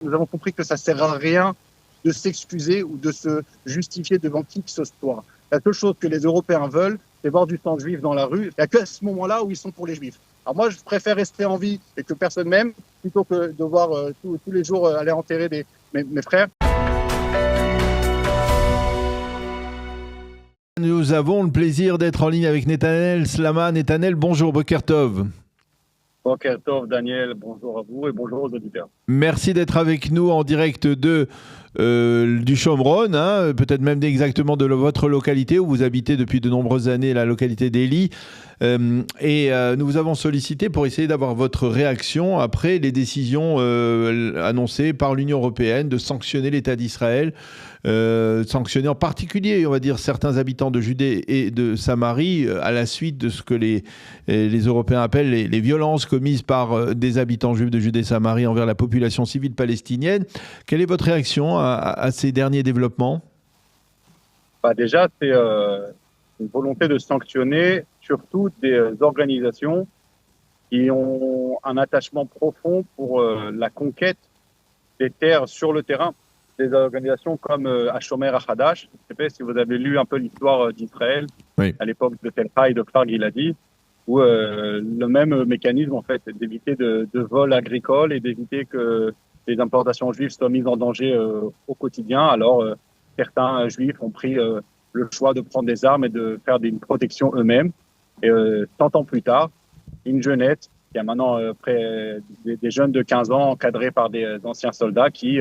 Nous avons compris que ça ne sert à rien de s'excuser ou de se justifier devant qui que ce soit. La seule chose que les Européens veulent, c'est voir du sang juif dans la rue. Il n'y a qu'à ce moment-là où ils sont pour les juifs. Alors moi, je préfère rester en vie et que personne m'aime plutôt que de voir tous les jours aller enterrer mes frères. Nous avons le plaisir d'être en ligne avec Netanel Slama. Netanel, bonjour, Boker Tov. Boker Tov, Daniel, bonjour à vous et bonjour aux auditeurs. Merci d'être avec nous en direct du Shomron, peut-être même exactement de votre localité où vous habitez depuis de nombreuses années, la localité d'Eli. Nous vous avons sollicité pour essayer d'avoir votre réaction après les décisions annoncées par l'Union européenne de sanctionner l'État d'Israël, sanctionner en particulier, on va dire, certains habitants de Judée et de Samarie à la suite de ce que les Européens appellent les violences commises par des habitants juifs de Judée et Samarie envers la population civile palestinienne. Quelle est votre réaction à ces derniers développements ? Déjà, c'est une volonté de sanctionner surtout des organisations qui ont un attachement profond pour la conquête des terres sur le terrain. Des organisations comme Hashomer Hadash. Je ne sais pas si vous avez lu un peu l'histoire d'Israël, oui, à l'époque de Tel Hai et de Kfar Giladi, où le même mécanisme, en fait, d'éviter de vols agricoles et d'éviter que les implantations juives soient mises en danger au quotidien. Alors, certains juifs ont pris le choix de prendre des armes et de faire une protection eux-mêmes. Et 100 ans plus tard, une jeunette, qui a maintenant des jeunes de 15 ans encadrés par des anciens soldats qui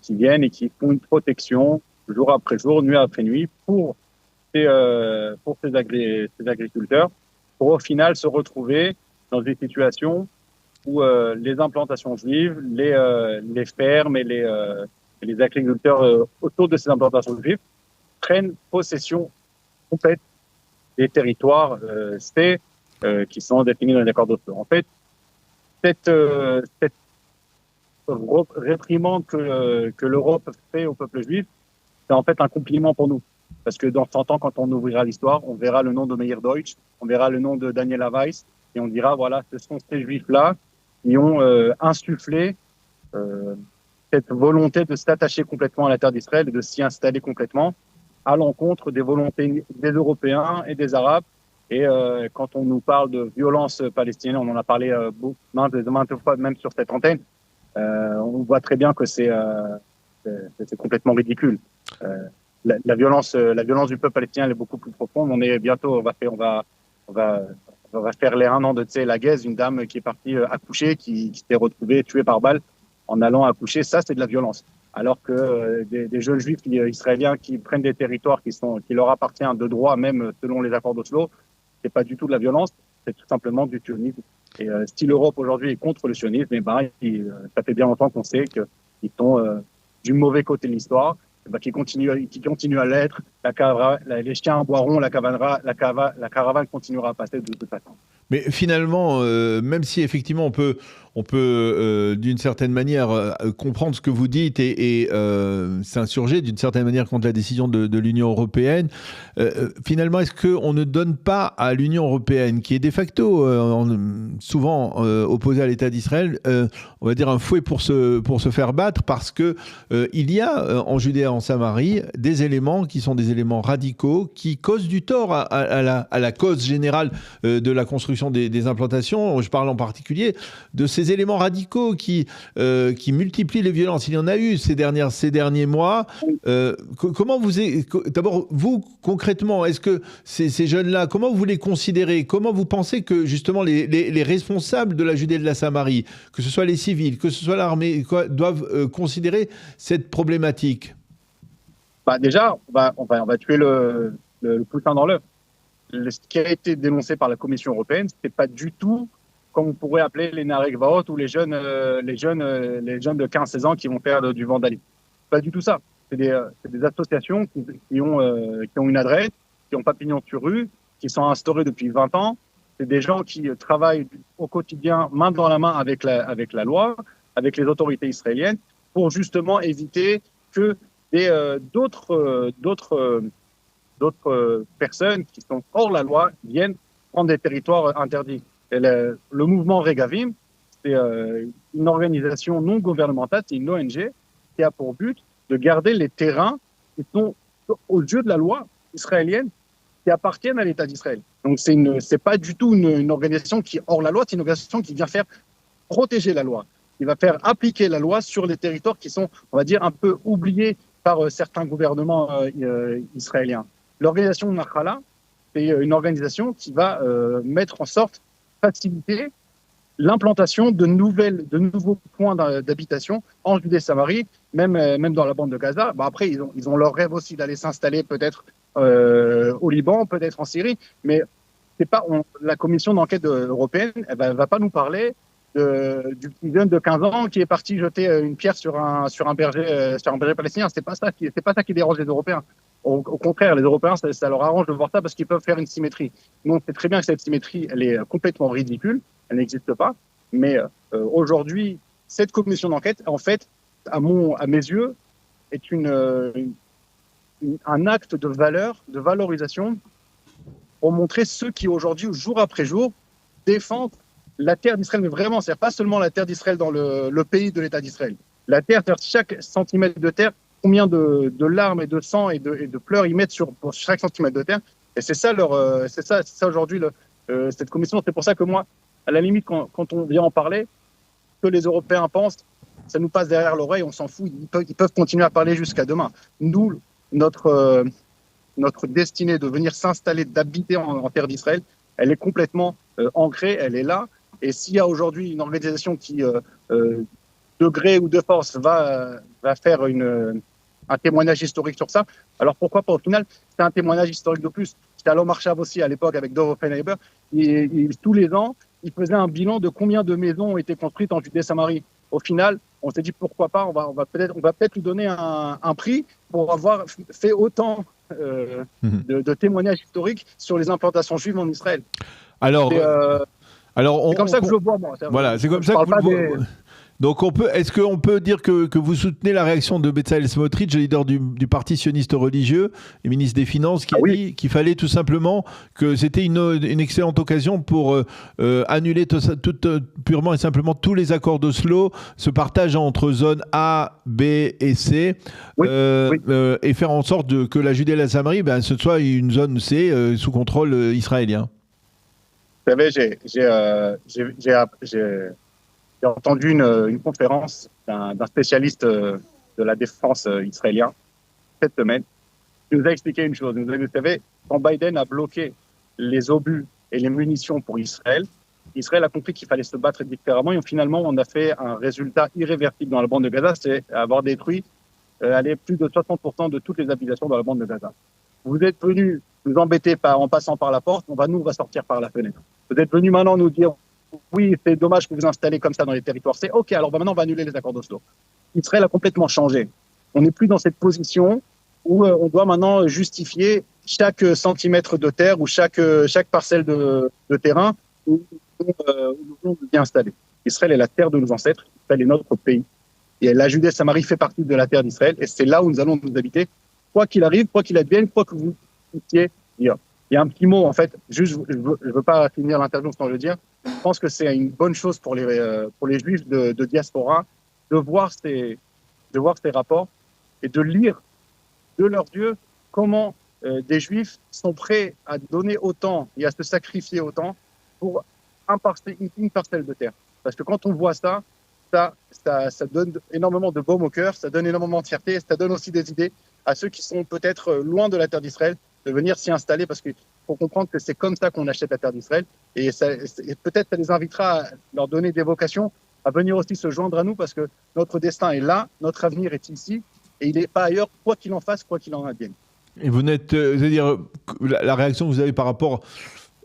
viennent et qui font une protection jour après jour, nuit après nuit pour ces agriculteurs, pour au final se retrouver dans des situations où les implantations juives, les fermes et les agriculteurs autour de ces implantations juives prennent possession complète des territoires qui sont définis dans les accords d'Oslo. En fait, cette réprimande que l'Europe fait au peuple juif, c'est en fait un compliment pour nous. Parce que dans 100 ans, quand on ouvrira l'histoire, on verra le nom de Meir Deutsch, on verra le nom de Daniela Weiss, et on dira, voilà, ce sont ces juifs-là qui ont insufflé cette volonté de s'attacher complètement à la terre d'Israël et de s'y installer complètement à l'encontre des volontés des Européens et des Arabes. Et quand on nous parle de violence palestinienne, on en a parlé maintes fois, même sur cette antenne, on voit très bien que c'est complètement ridicule. La violence du peuple palestinien est beaucoup plus profonde. On va faire les 1 an de la Guez, une dame qui est partie accoucher, qui s'est retrouvée tuée par balle en allant accoucher. Ça, c'est de la violence. Alors que des jeunes juifs israéliens qui prennent des territoires qui leur appartiennent de droit, même selon les accords d'Oslo, c'est pas du tout de la violence, c'est tout simplement du sionisme. Et si l'Europe aujourd'hui est contre le sionisme, ça fait bien longtemps qu'on sait qu'ils sont du mauvais côté de l'histoire, qui continuent à l'être. Les chiens boiront, la caravane continuera à passer de toute façon. Mais finalement, même si effectivement on peut d'une certaine manière comprendre ce que vous dites et s'insurger d'une certaine manière contre la décision de l'Union européenne, finalement, est-ce qu'on ne donne pas à l'Union européenne, qui est de facto souvent opposée à l'État d'Israël, on va dire un fouet pour se faire battre, parce que il y a en Judée et en Samarie des éléments qui sont des éléments radicaux qui causent du tort à la cause générale de la construction des implantations. Je parle en particulier de ces éléments radicaux qui multiplient les violences. Il y en a eu ces derniers mois. D'abord, vous, concrètement, est-ce que ces jeunes-là, comment vous les considérez ? Comment vous pensez que, justement, les responsables de la Judée et de la Samarie, que ce soit les civils, que ce soit l'armée, doivent considérer cette problématique ? Déjà, on va tuer le poussin dans l'œuf. Ce qui a été dénoncé par la Commission européenne, c'est pas du tout comme on pourrait appeler les Narekvaot ou les jeunes de 15-16 ans qui vont faire du vandalisme. Pas du tout ça. C'est des associations qui ont une adresse, qui ont pavillon sur rue, qui sont instaurées depuis 20 ans. C'est des gens qui travaillent au quotidien, main dans la main avec la loi, avec les autorités israéliennes, pour justement éviter que d'autres personnes qui sont hors la loi viennent prendre des territoires interdits. Et le mouvement Regavim, c'est une organisation non gouvernementale, c'est une ONG qui a pour but de garder les terrains qui sont aux yeux de la loi israélienne qui appartiennent à l'État d'Israël. Donc, c'est pas du tout une organisation qui est hors la loi, c'est une organisation qui vient faire protéger la loi, qui va faire appliquer la loi sur les territoires qui sont, on va dire, un peu oubliés par certains gouvernements israéliens. L'organisation Nachala, c'est une organisation qui va mettre en sorte faciliter l'implantation de nouveaux points d'habitation en Judée-Samarie, même dans la bande de Gaza. Bah après, ils ont leur rêve aussi d'aller s'installer peut-être au Liban, peut-être en Syrie, mais c'est pas la commission d'enquête européenne, elle va pas nous parler du petit jeune de 15 ans qui est parti jeter une pierre sur un berger palestinien. C'est pas ça qui dérange les Européens. Au contraire, les Européens, ça leur arrange de voir ça parce qu'ils peuvent faire une symétrie. Nous, on sait très bien que cette symétrie, elle est complètement ridicule, elle n'existe pas. Mais aujourd'hui, cette commission d'enquête, en fait, à mes yeux, est un acte de valorisation pour montrer ceux qui aujourd'hui, jour après jour, défendent la terre d'Israël, mais vraiment, c'est pas seulement la terre d'Israël dans le pays de l'État d'Israël. La terre, chaque centimètre de terre, combien de larmes et de sang et de pleurs ils mettent pour chaque centimètre de terre. Et c'est ça aujourd'hui cette commission. C'est pour ça que moi, à la limite, quand on vient en parler, que les Européens pensent, ça nous passe derrière l'oreille, on s'en fout. Ils peuvent continuer à parler jusqu'à demain. Nous, notre destinée de venir s'installer, d'habiter en terre d'Israël, elle est complètement ancrée, elle est là. Et s'il y a aujourd'hui une organisation qui, de gré ou de force, va faire un témoignage historique sur ça, alors pourquoi pas? Au final, c'est un témoignage historique de plus. C'était à l'Omar Shav aussi à l'époque avec Dov Offenheimer. Tous les ans, il faisait un bilan de combien de maisons ont été construites en Judée-Samarie. Au final, on s'est dit pourquoi pas, on va peut-être lui donner un prix pour avoir fait autant de témoignages historiques sur les implantations juives en Israël. Alors, c'est comme ça que je le vois, moi. Voilà, c'est comme ça que vous le voyez. Donc, est-ce qu'on peut dire que vous soutenez la réaction de Bezalel Smotrich, le leader du parti sioniste religieux et ministre des Finances, qui a dit qu'il fallait tout simplement que c'était une excellente occasion pour annuler purement et simplement tous les accords d'Oslo, ce partage entre zones A, B et C, et faire en sorte que la Judée et la Samarie, ce soit une zone C sous contrôle israélien. Vous savez, j'ai entendu une conférence d'un spécialiste de la défense israélien cette semaine. Il nous a expliqué une chose. Vous savez, quand Biden a bloqué les obus et les munitions pour Israël, Israël a compris qu'il fallait se battre différemment. Et finalement, on a fait un résultat irréversible dans la bande de Gaza, c'est avoir détruit plus de 60% de toutes les habitations dans la bande de Gaza. Vous êtes venus nous embêter en passant par la porte, on va sortir par la fenêtre. Vous êtes venus maintenant nous dire oui, c'est dommage que vous installez comme ça dans les territoires. C'est OK, alors maintenant, on va annuler les accords d'Oslo. Israël a complètement changé. On n'est plus dans cette position où on doit maintenant justifier chaque centimètre de terre ou chaque parcelle de terrain où nous voulons bien installer. Israël est la terre de nos ancêtres. Israël est notre pays. Et la Judée-Samarie fait partie de la terre d'Israël. Et c'est là où nous allons nous habiter. Quoi qu'il arrive, quoi qu'il advienne, quoi que vous puissiez dire. Il y a un petit mot, en fait. Juste, je ne veux pas finir l'interview sans le dire. Je pense que c'est une bonne chose pour les Juifs de diaspora de voir ces rapports et de lire de leurs yeux comment des Juifs sont prêts à donner autant et à se sacrifier autant pour une parcelle de terre. Parce que quand on voit ça donne énormément de baume au cœur, ça donne énormément de fierté, ça donne aussi des idées à ceux qui sont peut-être loin de la terre d'Israël de venir s'y installer parce qu'il faut comprendre que c'est comme ça qu'on achète la terre d'Israël et peut-être ça les invitera à leur donner des vocations à venir aussi se joindre à nous parce que notre destin est là, notre avenir est ici et il n'est pas ailleurs, quoi qu'il en fasse, quoi qu'il en advienne. Et vous n'êtes, c'est-à-dire la réaction que vous avez par rapport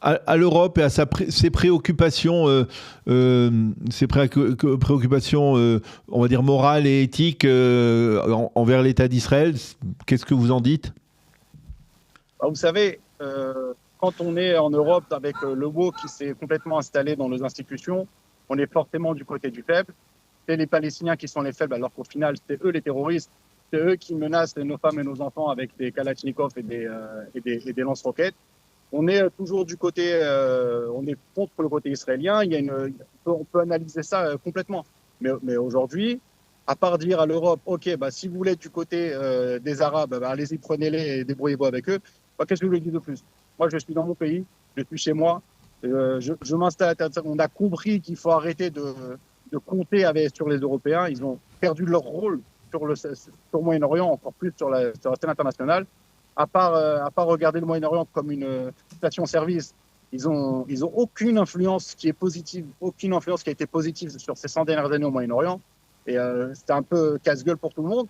à l'Europe et à ses préoccupations, on va dire morales et éthiques envers l'État d'Israël, qu'est-ce que vous en dites ? Vous savez, quand on est en Europe avec le mot qui s'est complètement installé dans nos institutions, on est forcément du côté du faible. C'est les Palestiniens qui sont les faibles, alors qu'au final, c'est eux les terroristes. C'est eux qui menacent nos femmes et nos enfants avec des Kalachnikov et des lance-roquettes. on est toujours du côté, on est contre le côté israélien. On peut analyser ça complètement. Mais aujourd'hui, à part dire à l'Europe, OK, bah, si vous voulez être du côté des Arabes, bah, allez-y, prenez-les et débrouillez-vous avec eux. Bah, qu'est-ce que je vous dis de plus? Moi, je suis dans mon pays, je suis chez moi, je m'installe. On a compris qu'il faut arrêter de compter sur les Européens. Ils ont perdu leur rôle sur le Moyen-Orient, encore plus sur la scène internationale. À part regarder le Moyen-Orient comme une station-service, ils ont aucune influence qui est positive, aucune influence qui a été positive sur ces 100 dernières années au Moyen-Orient. Et c'était un peu casse-gueule pour tout le monde.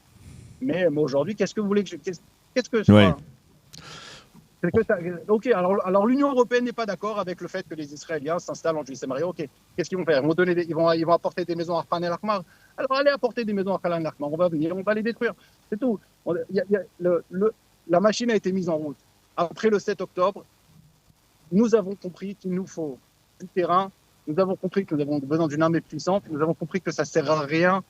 Mais aujourd'hui, qu'est-ce que vous voulez que qu'est-ce que Ouais. Ok, alors l'Union européenne n'est pas d'accord avec le fait que les Israéliens s'installent en Judée-Samarie. Ok, qu'est-ce qu'ils vont faire? Ils vont apporter des maisons à Khan el-Ahmar. Alors allez apporter des maisons à Khan el-Ahmar. On va venir, on va les détruire. C'est tout. La machine a été mise en route. Après le 7 octobre, nous avons compris qu'il nous faut du terrain. Nous avons compris que nous avons besoin d'une armée puissante. Nous avons compris que ça ne sert à rien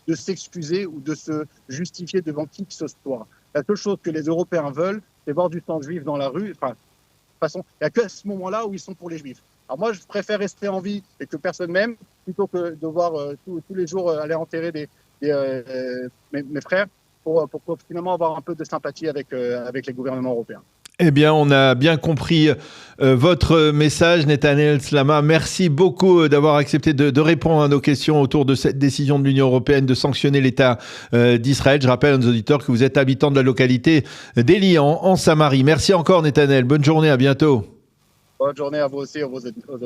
de s'excuser ou de se justifier devant qui que ce soit. La seule chose que les Européens veulent, c'est voir du sang juif dans la rue. Enfin, de toute façon, il n'y a qu'à ce moment-là où ils sont pour les juifs. Alors moi, je préfère rester en vie et que personne m'aime plutôt que de voir tous les jours aller enterrer mes frères pour finalement avoir un peu de sympathie avec les gouvernements européens. Eh bien, on a bien compris votre message, Netanel Slama. Merci beaucoup d'avoir accepté de répondre à nos questions autour de cette décision de l'Union européenne de sanctionner l'État d'Israël. Je rappelle à nos auditeurs que vous êtes habitant de la localité d'Eli en Samarie. Merci encore, Netanel. Bonne journée, à bientôt. Bonne journée à vous aussi, aux auditeurs.